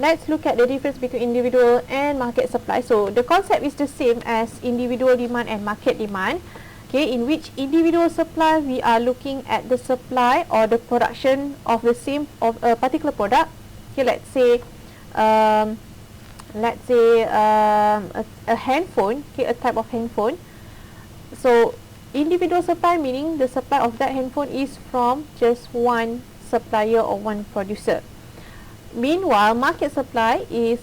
let's look at the difference between individual and market supply. So the concept is the same as individual demand and market demand. Okay, in which individual supply we are looking at the supply or the production of the same of a particular product. Okay, let's say a handphone, okay, a type of handphone. So individual supply meaning the supply of that handphone is from just one supplier or one producer. Meanwhile, market supply is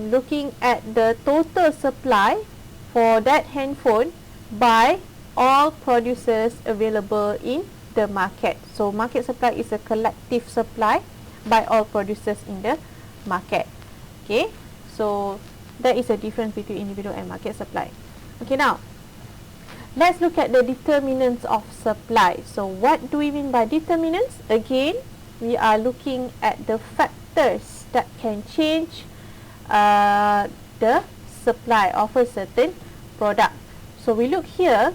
looking at the total supply for that handphone by all producers available in the market. So market supply is a collective supply by all producers in the market. Okay, so that is a difference between individual and market supply. Okay, now let's look at the determinants of supply. So what do we mean by determinants? Again, we are looking at the factors that can change the supply of a certain product. So we look here,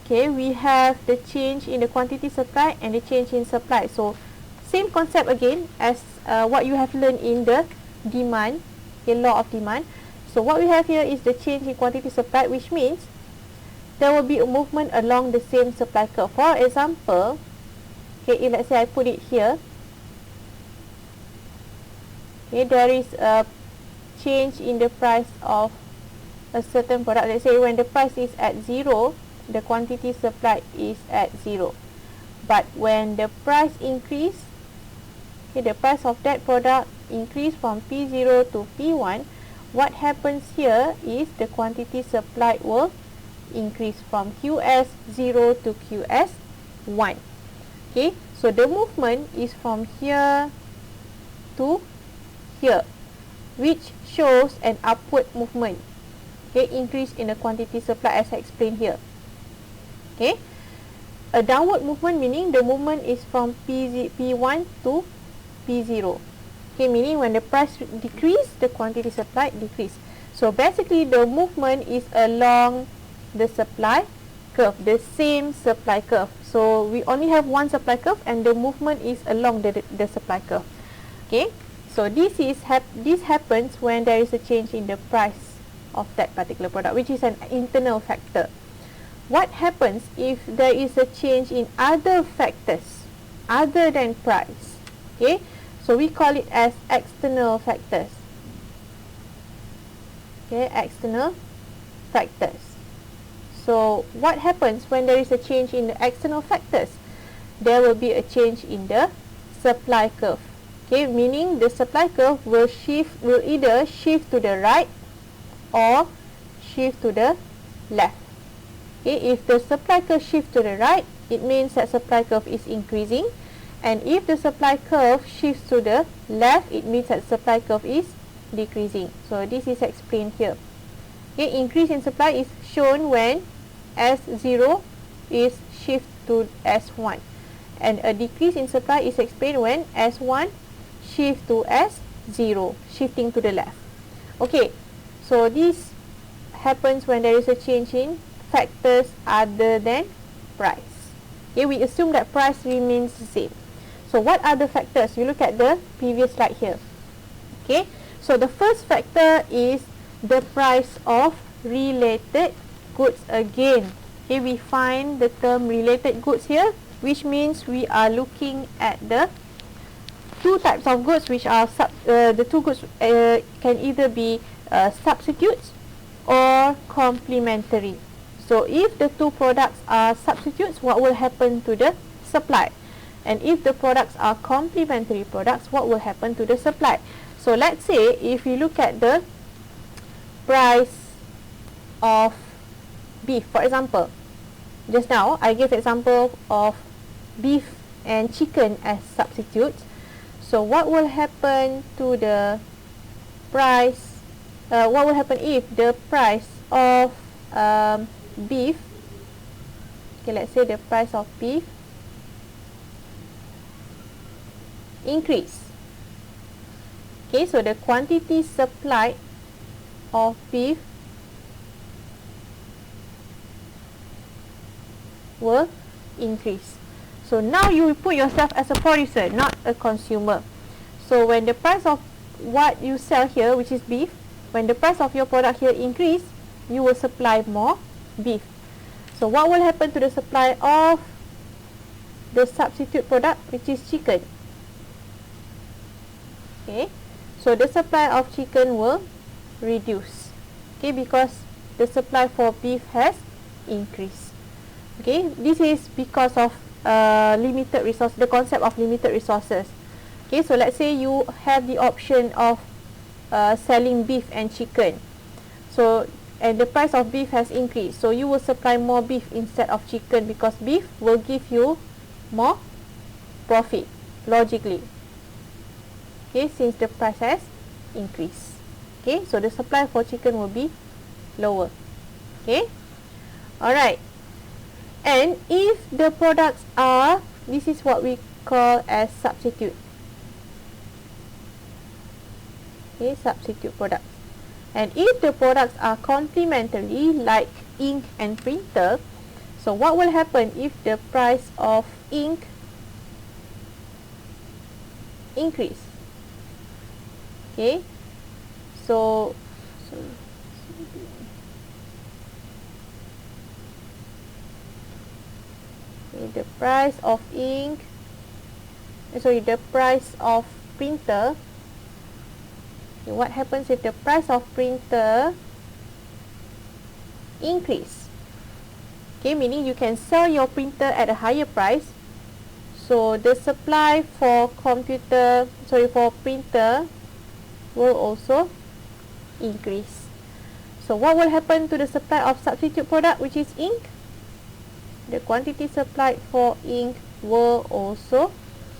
okay, we have the change in the quantity supply and the change in supply. So same concept again as what you have learned in the demand, okay, law of demand. So what we have here is the change in quantity supply, which means there will be a movement along the same supply curve. For example, okay, if let's say I put it here, okay, there is a change in the price of a certain product. Let's say when the price is at 0, the quantity supplied is at 0. But when the price increase, okay, the price of that product increase from P0 to P1, what happens here is the quantity supplied will increase from QS0 to QS1. Okay, so the movement is from here to here, which shows an upward movement. Okay, increase in the quantity supply as I explained here. Okay, a downward movement meaning the movement is from P1 to P0. Okay, meaning when the price decrease, the quantity supply decrease. So basically the movement is along the supply curve, the same supply curve. So we only have one supply curve and the movement is along the supply curve. Okay, so this happens when there is a change in the price of that particular product, which is an internal factor. What happens if there is a change in other factors other than price? Okay, so we call it as external factors. Okay, external factors. So what happens when there is a change in the external factors? There will be a change in the supply curve. Okay, meaning the supply curve will either shift to the right or shift to the left. Okay, if the supply curve shifts to the right, it means that supply curve is increasing, and if the supply curve shifts to the left, it means that supply curve is decreasing. So this is explained here. Okay, increase in supply is shown when S0 is shift to S1, and a decrease in supply is explained when S1 shift to S0, shifting to the left. Okay, so this happens when there is a change in factors other than price. Okay, we assume that price remains the same. So what are the factors? You look at the previous slide here. Okay, so the first factor is the price of related goods again. Okay, we find the term related goods here, which means we are looking at the two types of goods, which are the two goods can either be substitutes or complementary. So if the two products are substitutes, what will happen to the supply? And if the products are complementary products, what will happen to the supply? So let's say if you look at the price of beef, for example, just now I gave example of beef and chicken as substitutes. So what will happen to the price? What will happen if the price of beef, okay, let's say the price of beef increase? Okay, so the quantity supplied of beef will increase. So now you put yourself as a producer, not a consumer. So when the price of what you sell here, which is beef, when the price of your product here increase, you will supply more beef. So what will happen to the supply of the substitute product, which is chicken? Okay, so the supply of chicken will reduce, okay, because the supply for beef has increased. Okay, this is because of limited resource, the concept of limited resources. Okay, so let's say you have the option of selling beef and chicken. So, and the price of beef has increased. So, you will supply more beef instead of chicken because beef will give you more profit, logically. Okay, since the price has increased. Okay, so the supply for chicken will be lower. Okay, alright. And if the products are, this is what we call as substitute. Okay, substitute products. And if the products are complementary, like ink and printer, so what will happen if the price of ink increase? Okay, so the price of ink, the price of printer. Okay, what happens if the price of printer increase? Okay, meaning you can sell your printer at a higher price. So the supply for for printer will also increase. So what will happen to the supply of substitute product, which is ink? The quantity supplied for ink will also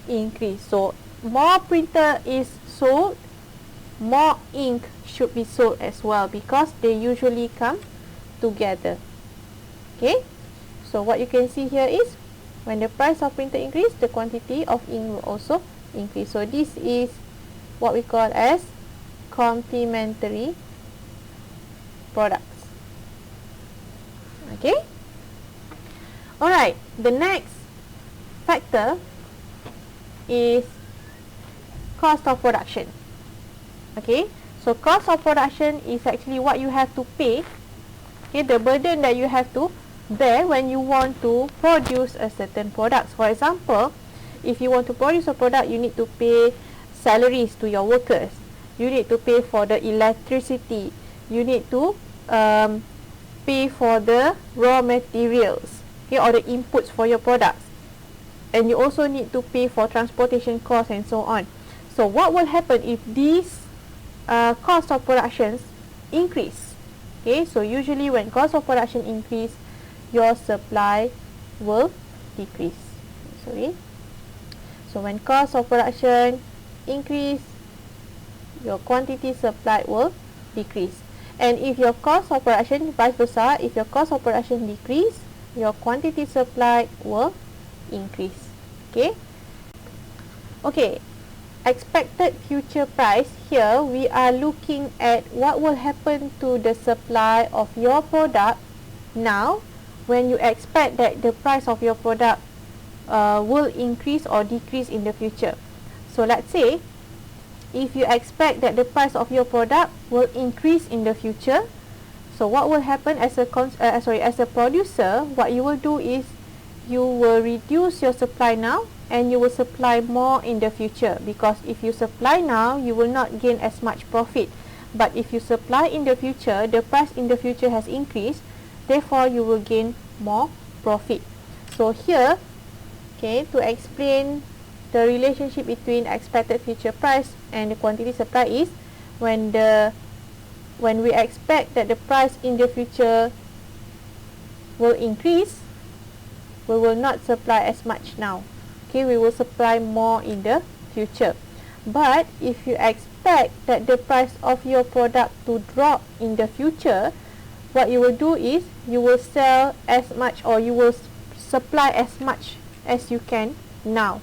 increase. So more printer is sold, more ink should be sold as well, because they usually come together. Okay, so what you can see here is when the price of printer increase, the quantity of ink will also increase. So this is what we call as complementary products. Okay, alright, the next factor is cost of production. Okay, so cost of production is actually what you have to pay, okay, the burden that you have to bear when you want to produce a certain product. For example, if you want to produce a product, you need to pay salaries to your workers, you need to pay for the electricity, you need to pay for the raw materials, okay, or the inputs for your products, and you also need to pay for transportation costs and so on. So what will happen if these cost of productions increase? Okay, so usually when cost of production increase, your supply will decrease. So when cost of production increase, your quantity supplied will decrease. And if your cost of production, vice versa, if your cost of production decrease, your quantity supplied will increase. Okay. Okay. Expected future price, here we are looking at what will happen to the supply of your product now when you expect that the price of your product will increase or decrease in the future. So let's say if you expect that the price of your product will increase in the future, so what will happen as a producer, what you will do is you will reduce your supply now and you will supply more in the future, because if you supply now, you will not gain as much profit. But if you supply in the future, the price in the future has increased, therefore you will gain more profit. So here, okay, to explain the relationship between expected future price and the quantity supply is when we expect that the price in the future will increase, we will not supply as much now. Okay, we will supply more in the future. But if you expect that the price of your product to drop in the future, what you will do is you will sell as much, or you will supply as much as you can now.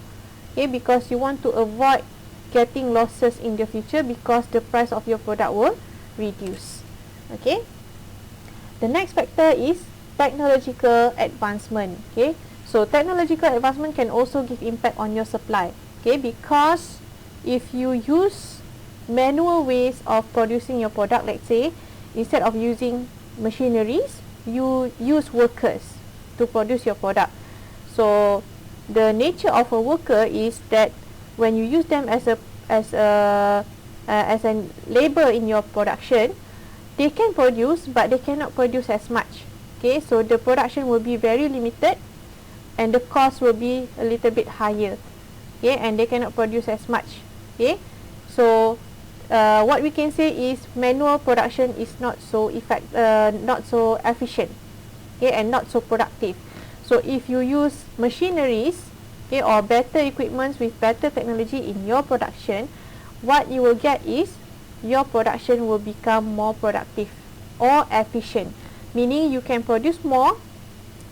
Okay, because you want to avoid getting losses in the future because the price of your product will reduce. Okay. The next factor is technological advancement. Okay. So technological advancement can also give impact on your supply. Okay, because if you use manual ways of producing your product, let's say, instead of using machineries, you use workers to produce your product. So the nature of a worker is that when you use them as a labor in your production, they can produce, but they cannot produce as much. Okay, so the production will be very limited, and the cost will be a little bit higher. Okay, and they cannot produce as much. Okay, so what we can say is manual production is not so not so efficient. Okay, and not so productive. So if you use machineries, okay, or better equipments with better technology in your production, what you will get is your production will become more productive or efficient, meaning you can produce more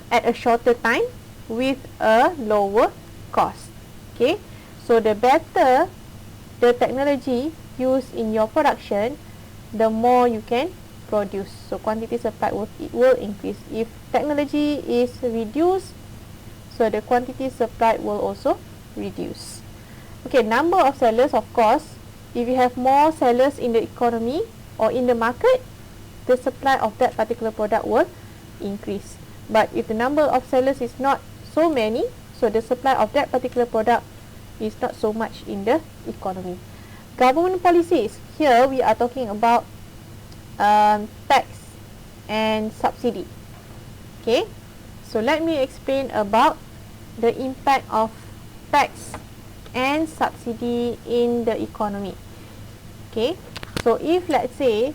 at a shorter time with a lower cost. Okay, so the better the technology used in your production, the more you can produce. So quantity supplied will increase. If technology is reduced, so the quantity supplied will also reduce. Okay, number of sellers, of course, if you have more sellers in the economy or in the market, the supply of that particular product will increase. But if the number of sellers is not so many, so the supply of that particular product is not so much in the economy. Government policies, here we are talking about tax and subsidy. Okay, so let me explain about the impact of tax and subsidy in the economy. Okay, so if let's say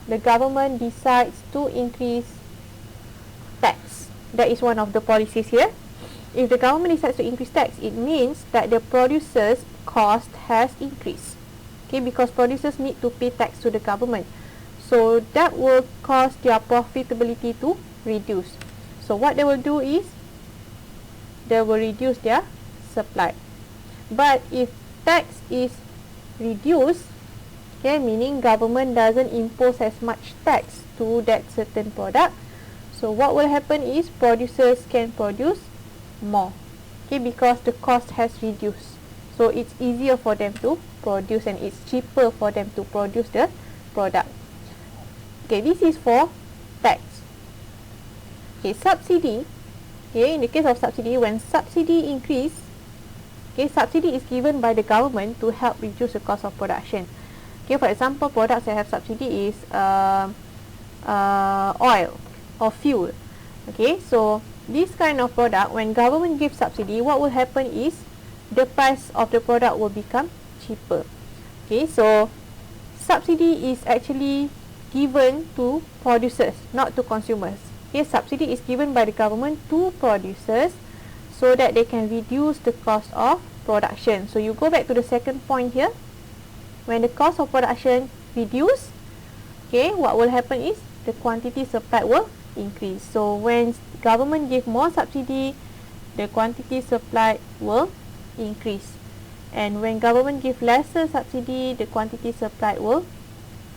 the government decides to increase tax, that is one of the policies here. If the government decides to increase tax, it means that the producers' cost has increased. Okay, because producers need to pay tax to the government, so that will cause their profitability to reduce. So what they will do is they will reduce their supply. But if tax is reduced, okay, meaning government doesn't impose as much tax to that certain product, so what will happen is producers can produce more, okay, because the cost has reduced. So it's easier for them to produce, and it's cheaper for them to produce the product. Okay, this is for tax. Okay, subsidy. Okay, in the case of subsidy, when subsidy increase, okay, subsidy is given by the government to help reduce the cost of production. Okay, for example, products that have subsidy is oil or fuel. Okay, so this kind of product, when government gives subsidy, what will happen is the price of the product will become cheaper. Okay, so subsidy is actually given to producers, not to consumers. Okay, subsidy is given by the government to producers so that they can reduce the cost of production. So you go back to the second point here. When the cost of production reduce, okay, what will happen is the quantity supplied will increase. So when government give more subsidy, the quantity supplied will increase. And when government give lesser subsidy, the quantity supplied will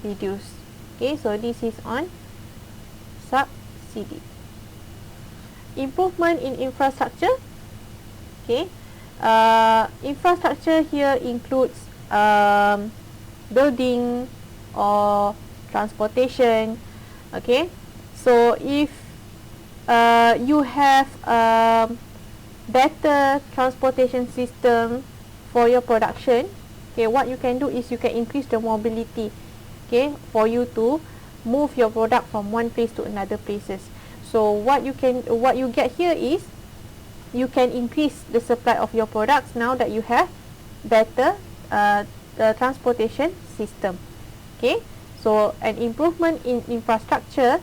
reduce. Okay, so this is on subsidy. Improvement in infrastructure. Okay, infrastructure here includes building or transportation. Okay, so if you have better transportation system for your production, okay, what you can do is you can increase the mobility, okay, for you to move your product from one place to another places. So what you get here is you can increase the supply of your products now that you have better transportation system. Okay, so an improvement in infrastructure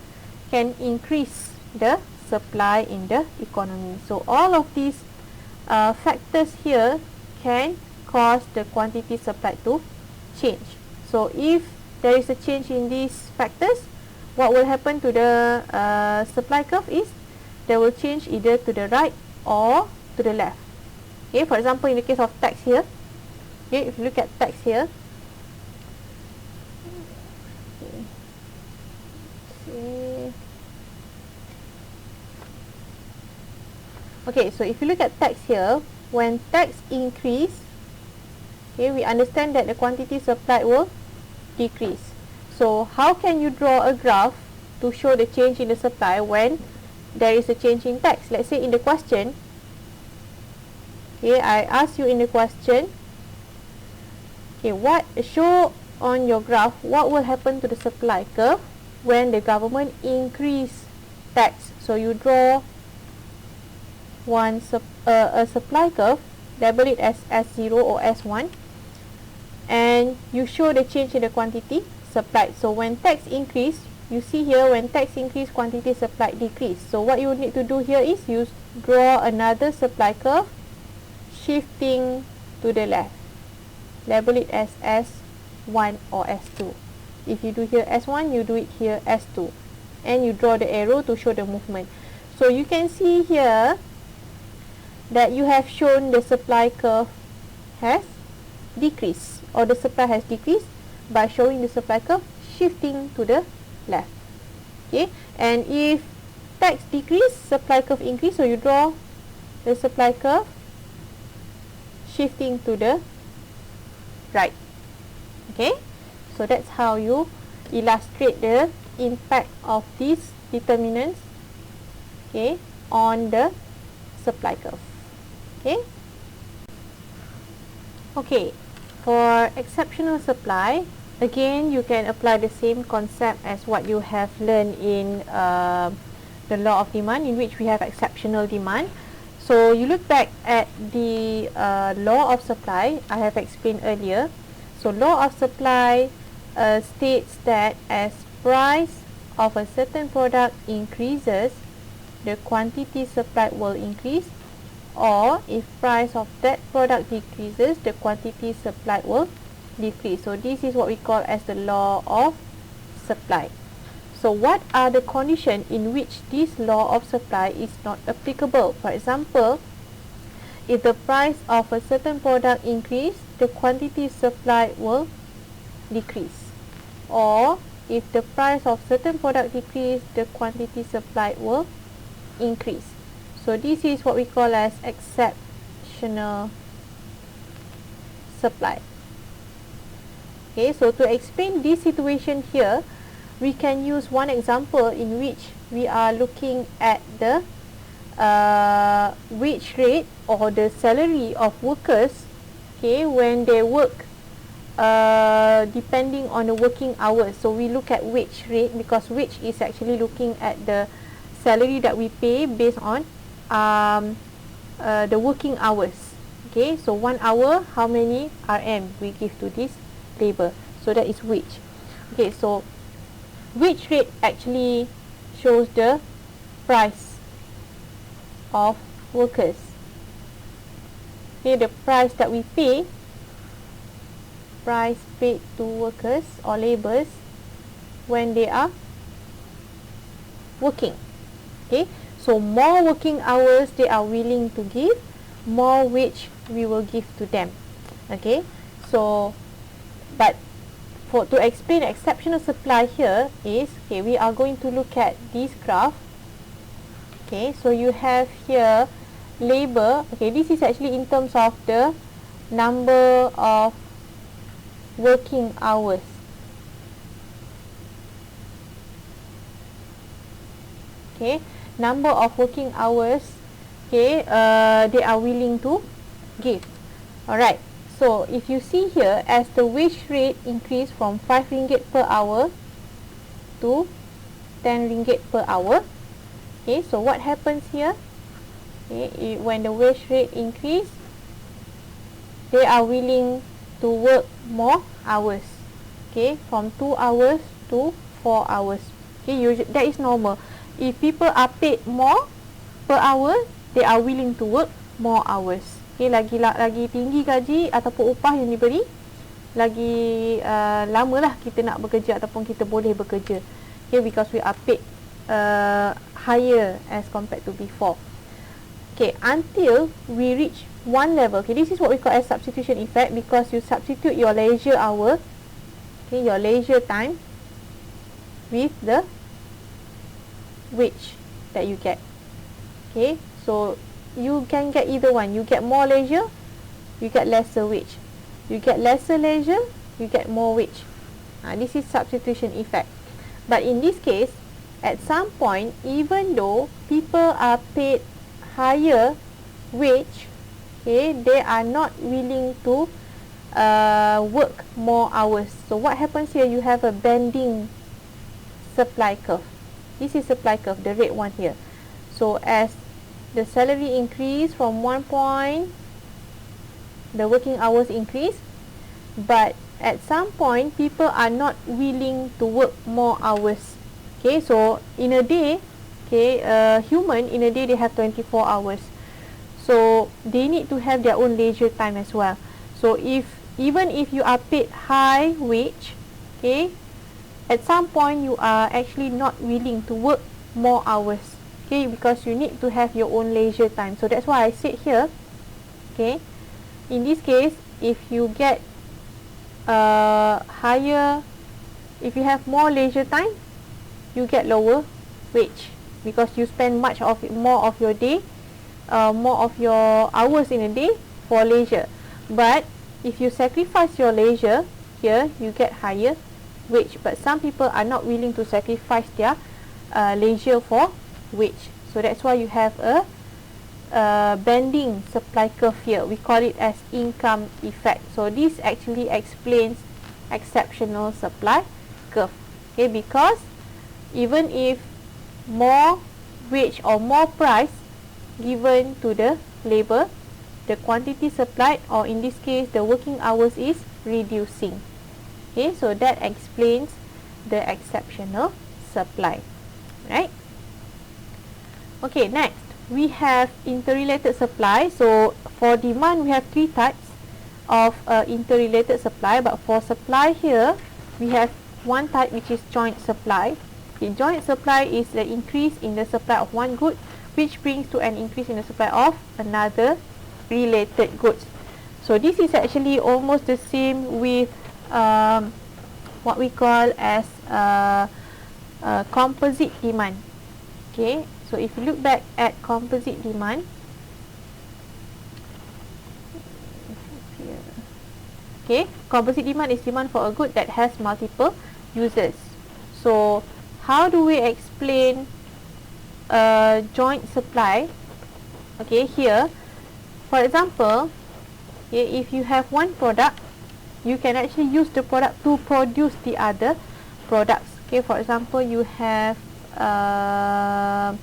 can increase the supply in the economy. So all of these factors here can cause the quantity supplied to change. So if there is a change in these factors, what will happen to the supply curve is they will change either to the right or to the left. Okay, for example, in the case of tax here, okay, if you look at tax here, okay, so if you look at tax here, when tax increase, Okay, we understand that the quantity supplied will decrease. So how can you draw a graph to show the change in the supply when there is a change in tax? Let's say in the question, okay, I ask you in the question, okay, what show on your graph what will happen to the supply curve when the government increase tax. So you draw a supply curve, label it as S0 or S1, and you show the change in the quantity supplied. So when tax increase, you see here when tax increase, quantity supplied decrease. So what you need to do here is you draw another supply curve shifting to the left. Label it as S1 or S2. If you do here S1, you do it here S2, and you draw the arrow to show the movement. So you can see here that you have shown the supply curve has decreased, or the supply has decreased by showing the supply curve shifting to the left. Okay, and if tax decrease, supply curve increase, so you draw the supply curve shifting to the right. Okay, so that's how you illustrate the impact of these determinants, okay, on the supply curve. Okay. Okay, for exceptional supply, again you can apply the same concept as what you have learned in the law of demand, in which we have exceptional demand. So you look back at the law of supply I have explained earlier. So law of supply states that as price of a certain product increases, the quantity supplied will increase, or if price of that product decreases, the quantity supplied will decrease. So this is what we call as the law of supply. So what are the conditions in which this law of supply is not applicable? For example, if the price of a certain product increase, the quantity supplied will decrease, or if the price of certain product decrease, the quantity supplied will increase. So this is what we call as exceptional supply. Okay, so to explain this situation here, we can use one example in which we are looking at the wage rate or the salary of workers, okay, when they work depending on the working hours. So we look at wage rate because wage is actually looking at the salary that we pay based on the working hours. Okay, so 1 hour, how many RM we give to this labor? So that is wage. Okay, so wage rate actually shows the price of workers. Okay, the price that we pay, price paid to workers or laborers when they are working. Okay, so more working hours they are willing to give, more wage we will give to them. Okay, so but to explain exceptional supply here is, okay, we are going to look at this graph. Okay, so you have here labor. Okay, this is actually in terms of the number of working hours. Okay, number of working hours, okay, they are willing to give. Alright, so if you see here, as the wage rate increase from 5 ringgit per hour to 10 ringgit per hour, okay, so what happens here? Okay, when the wage rate increase, they are willing to work more hours, okay, from 2 hours to 4 hours. Okay, that is normal. If people are paid more per hour, they are willing to work more hours. Okay, lagi tinggi gaji ataupun upah yang diberi, lagi lamalah kita nak bekerja ataupun kita boleh bekerja. Okay, because we are paid higher as compared to before. Okay, until we reach one level. Okay, this is what we call as substitution effect, because you substitute your leisure hour, okay, your leisure time with the wage that you get. Okay, so you can get either one. You get more leisure, you get lesser wage. You get lesser leisure, you get more wage. This is substitution effect. But in this case, at some point, even though people are paid higher wage, okay, they are not willing to work more hours. So what happens here? You have a bending supply curve. This is supply curve, the red one here. So as the salary increase from one point, the working hours increase, but at some point people are not willing to work more hours. Okay, so in a day, okay, human in a day they have 24 hours. So they need to have their own leisure time as well. So even if you are paid high wage, okay, at some point you are actually not willing to work more hours, okay, because you need to have your own leisure time. So that's why I said here, okay, in this case, if you get higher, if you have more leisure time, you get lower wage because you spend more of your day, more of your hours in a day for leisure. But if you sacrifice your leisure here, you get higher wage. But some people are not willing to sacrifice their leisure for wage. So that's why you have a bending supply curve here. We call it as income effect. So this actually explains exceptional supply curve. Okay, because even if more wage or more price given to the labor, the quantity supplied, or in this case the working hours, is reducing. Okay, so that explains the exceptional supply, right? Okay, next we have interrelated supply. So for demand we have three types of interrelated supply, but for supply here we have one type which is joint supply. Okay, joint supply is the increase in the supply of one good which brings to an increase in the supply of another related goods. So this is actually almost the same with what we call as composite demand. Okay, so if you look back at composite demand, okay, composite demand is demand for a good that has multiple users. So how do we explain joint supply? Okay, here for example, okay, if you have one product, you can actually use the product to produce the other products. Okay, for example, you have a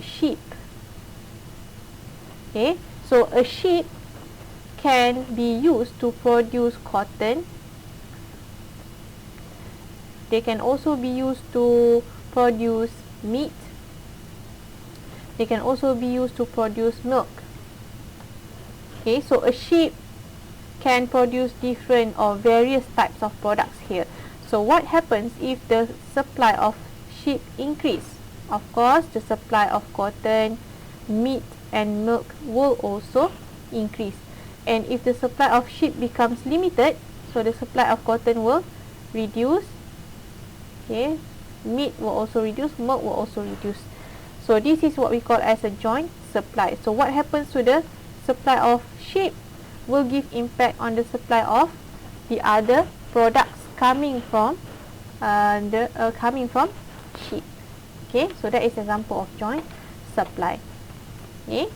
sheep. Okay, so a sheep can be used to produce cotton. They can also be used to produce meat. They can also be used to produce milk. Okay, so a sheep can produce different or various types of products here. So what happens if the supply of sheep increase? Of course, the supply of cotton, meat and milk will also increase. And if the supply of sheep becomes limited, so the supply of cotton will reduce. Okay, meat will also reduce, milk will also reduce. So this is what we call as a joint supply. So what happens to the supply of sheep will give impact on the supply of the other products coming from sheep. Okay, so that is example of joint supply. Okay.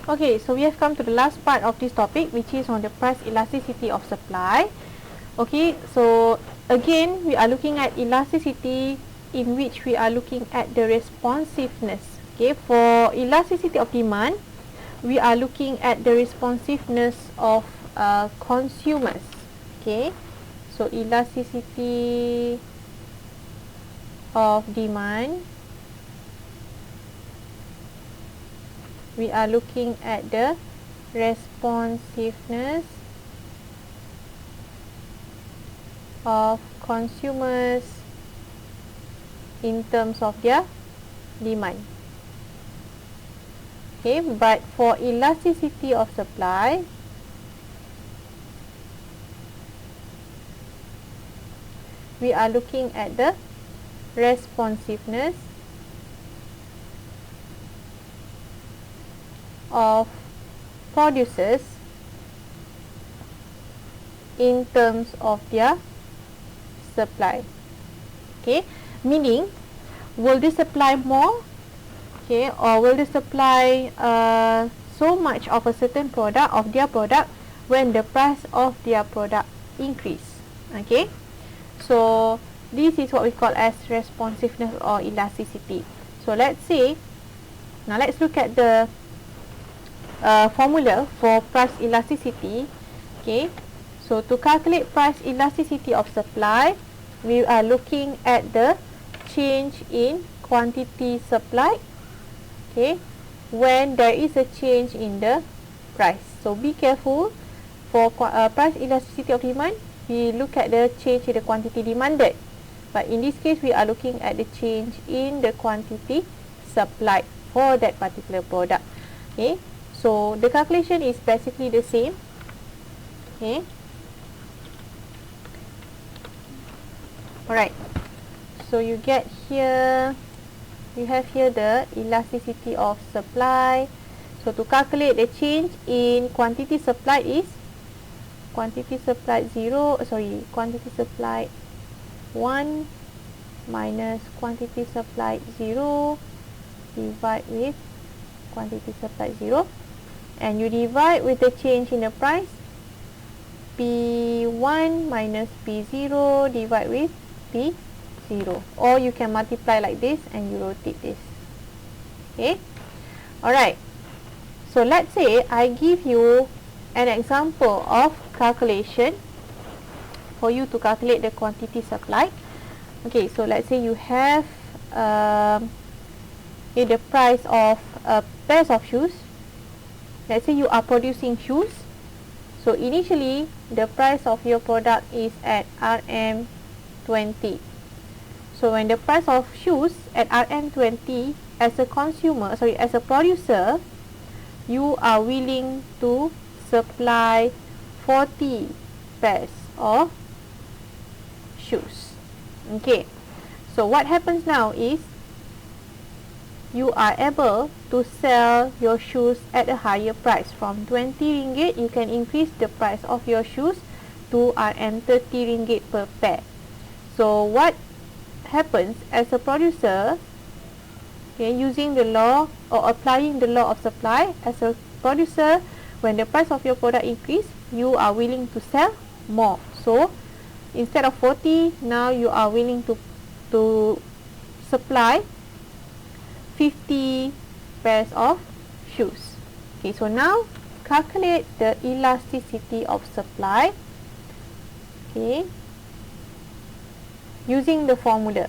Okay, so we have come to the last part of this topic, which is on the price elasticity of supply. Okay, so again we are looking at elasticity, in which we are looking at the responsiveness. Okay, for elasticity of demand, we are looking at the responsiveness of consumers. Okay, so elasticity of demand, we are looking at the responsiveness of consumers in terms of their demand. Okay, but for elasticity of supply, we are looking at the responsiveness of producers in terms of their supply. Okay, meaning will they supply more, okay, or will they supply so much of a certain product of their product when the price of their product increase. Okay, so this is what we call as responsiveness or elasticity. So let's say, now let's look at the formula for price elasticity. Okay, so to calculate price elasticity of supply, we are looking at the change in quantity supplied, okay, when there is a change in the price. So be careful for price elasticity of demand, we look at the change in the quantity demanded, but in this case we are looking at the change in the quantity supplied for that particular product. Okay, so the calculation is basically the same. Okay, alright, so you get here, you have here the elasticity of supply. So to calculate the change in quantity supplied is quantity supplied 1 minus quantity supplied 0 divide with quantity supplied 0, and you divide with the change in the price, P1 minus P0 divide with P0, or you can multiply like this and you rotate this. Okay, alright, so let's say I give you an example of calculation for you to calculate the quantity supplied. Okay, so let's say you have the price of a pair of shoes. Let's say you are producing shoes. So initially the price of your product is at RM20. So when the price of shoes at RM20, as a producer, you are willing to supply 40 pairs of shoes. Okay, so what happens now is you are able to sell your shoes at a higher price. From 20 ringgit, you can increase the price of your shoes to RM30 ringgit per pair. So what happens as a producer, okay, using the law or applying the law of supply, as a producer, when the price of your product increase, you are willing to sell more. So instead of 40, now you are willing to supply 50 pairs of shoes. Okay, so now calculate the elasticity of supply, okay, using the formula.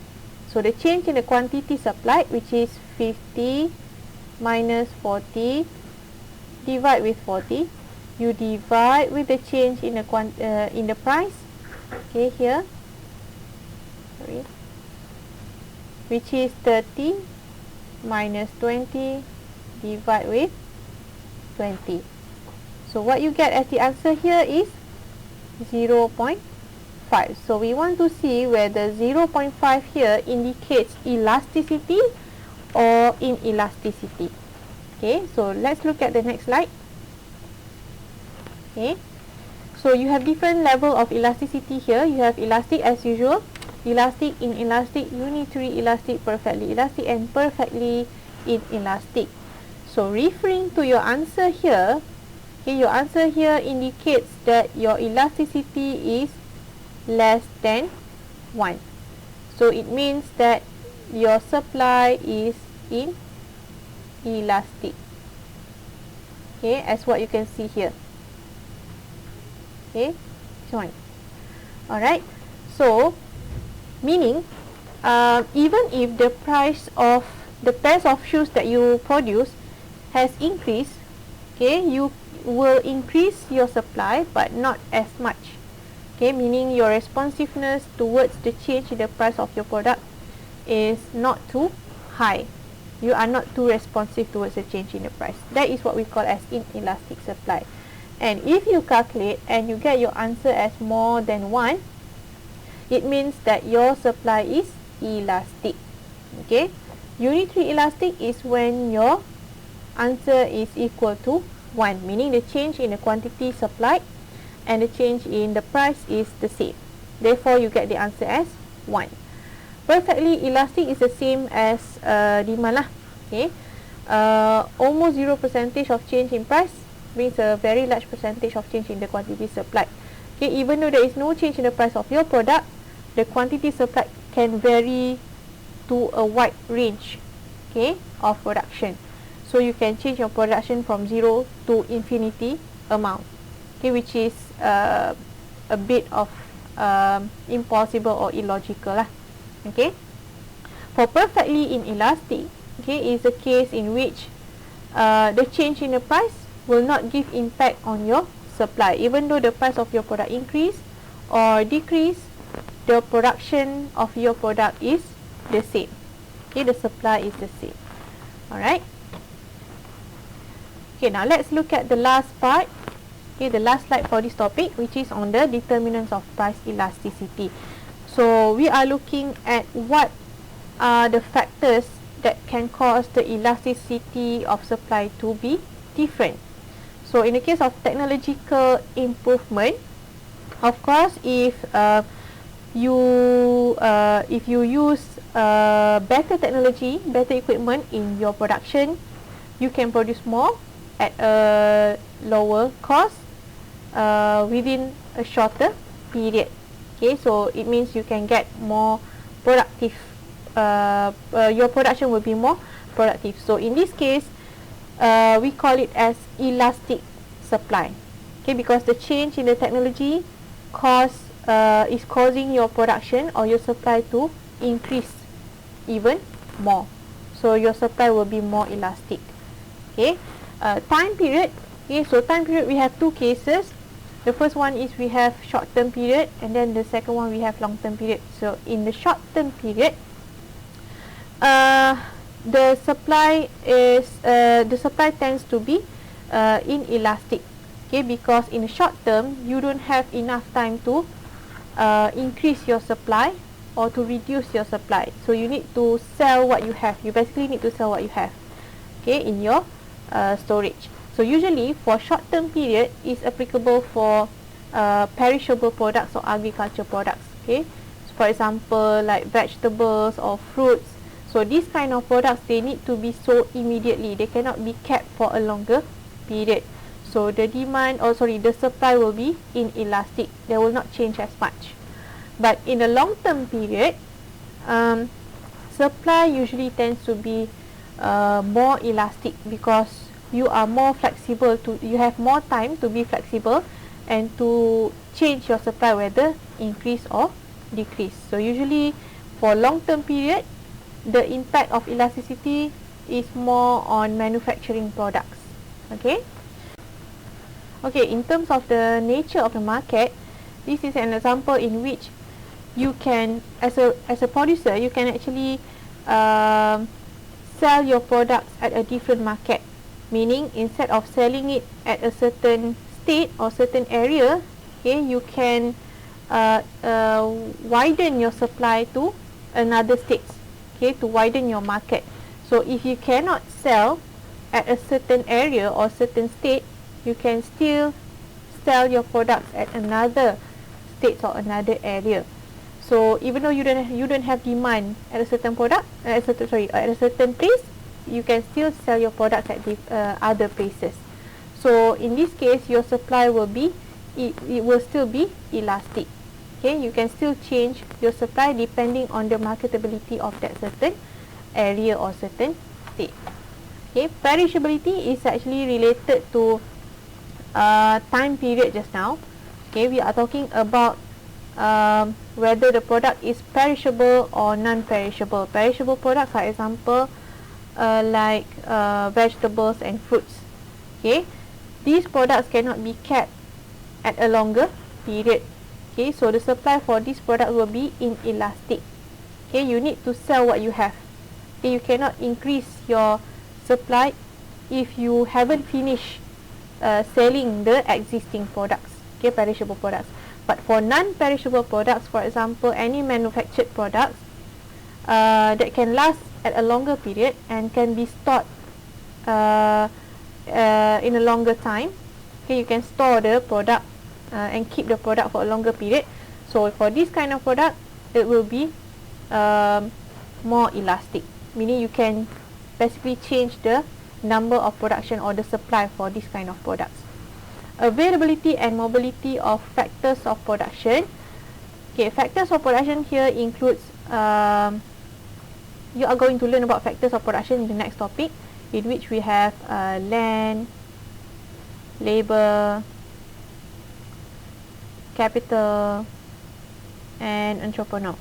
So the change in the quantity supplied, which is 50 minus 40 divide with 40, you divide with the change in the price, okay, here, sorry, which is 30 minus 20 divide with 20. So what you get as the answer here is 0.5. So we want to see whether 0.5 here indicates elasticity or inelasticity. Okay, so let's look at the next slide. Okay, so you have different level of elasticity here. You have elastic as usual, elastic, inelastic, unitary elastic, perfectly elastic, and perfectly inelastic. So referring to your answer here, okay, your answer here indicates that your elasticity is less than 1. So it means that your supply is inelastic. Okay, as what you can see here. Okay, this one. Alright, so meaning even if the price of the pairs of shoes that you produce has increased, okay, you will increase your supply but not as much. Okay, meaning your responsiveness towards the change in the price of your product is not too high. You are not too responsive towards the change in the price. That is what we call as inelastic supply. And if you calculate and you get your answer as more than 1, it means that your supply is elastic. Okay, unitary elastic is when your answer is equal to 1, meaning the change in the quantity supplied and the change in the price is the same. Therefore, you get the answer as 1. Perfectly elastic is the same as demand lah. Okay, almost 0% of change in price means a very large percentage of change in the quantity supplied. Okay, even though there is no change in the price of your product, the quantity supplied can vary to a wide range, okay, of production. So you can change your production from 0 to infinity amount, okay, which is a bit of impossible or illogical lah. Okay, for perfectly inelastic, okay, is a case in which the change in the price will not give impact on your supply. Even though the price of your product increase or decrease, the production of your product is the same. Okay, the supply is the same. Alright. Okay, now let's look at the last part. Okay, the last slide for this topic, which is on the determinants of price elasticity. So we are looking at what are the factors that can cause the elasticity of supply to be different. So in the case of technological improvement, of course, if you use better technology, better equipment in your production, you can produce more at a lower cost within a shorter period. Okay, so it means you can get more productive. Your production will be more productive. So in this case, we call it as elastic supply. Okay, because the change in the technology is causing your production or your supply to increase even more. So your supply will be more elastic. Okay, time period. Okay, so time period we have two cases. The first one is we have short-term period, and then the second one we have long-term period. So in the short-term period, the supply tends to be inelastic. Okay, because in the short term you don't have enough time to increase your supply or to reduce your supply. So you need to sell what you have. You basically need to sell what you have. Okay, in your storage. So usually for short-term period is applicable for perishable products or agriculture products. Okay, so for example like vegetables or fruits. So these kind of products, they need to be sold immediately. They cannot be kept for a longer period. So the supply will be inelastic. They will not change as much. But in the long-term period, supply usually tends to be more elastic because you are more flexible. You have more time to be flexible and to change your supply, whether increase or decrease. So usually for long-term period, the impact of elasticity is more on manufacturing products. Okay. Okay, in terms of the nature of the market, this is an example in which you can, as a producer, you can actually sell your products at a different market. Meaning, instead of selling it at a certain state or certain area, okay, you can widen your supply to another state. Okay, to widen your market. So if you cannot sell at a certain area or certain state, you can still sell your products at another state or another area. So even though you don't have demand at a certain product, at a certain place, you can still sell your products at other places. So in this case, your supply will be it will still be elastic. Okay, you can still change your supply depending on the marketability of that certain area or certain state. Okay, perishability is actually related to time period just now. Okay, we are talking about whether the product is perishable or non-perishable. Perishable products, for example, like vegetables and fruits. Okay, these products cannot be kept at a longer period. Okay, so the supply for this product will be inelastic. Okay, you need to sell what you have. Okay, you cannot increase your supply if you haven't finished selling the existing products. Okay, perishable products. But for non-perishable products, for example, any manufactured products that can last at a longer period and can be stored in a longer time. Okay, you can store the product and keep the product for a longer period. So for this kind of product, it will be more elastic, meaning you can basically change the number of production or the supply for this kind of products. Availability and mobility of factors of production. Okay, factors of production here includes you are going to learn about factors of production in the next topic, in which we have land, labor, capital, and entrepreneur.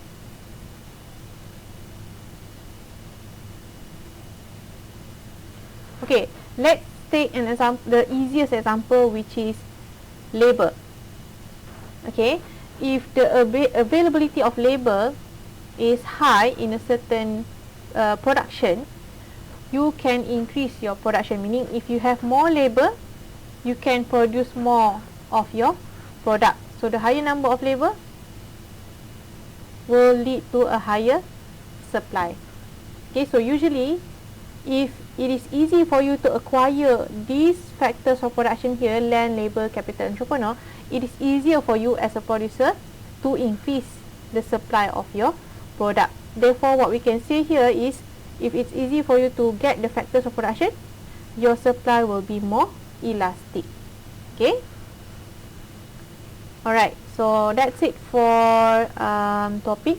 Okay, let's take an example, the easiest example, which is labor. Okay, if the availability of labor is high in a certain production, you can increase your production, meaning if you have more labor, you can produce more of your product. So the higher number of labor will lead to a higher supply. Okay, so usually if it is easy for you to acquire these factors of production here, land, labor, capital, entrepreneur, it is easier for you as a producer to increase the supply of your product. Therefore, what we can say here is, if it's easy for you to get the factors of production, your supply will be more elastic. Okay. Alright, so that's it for topic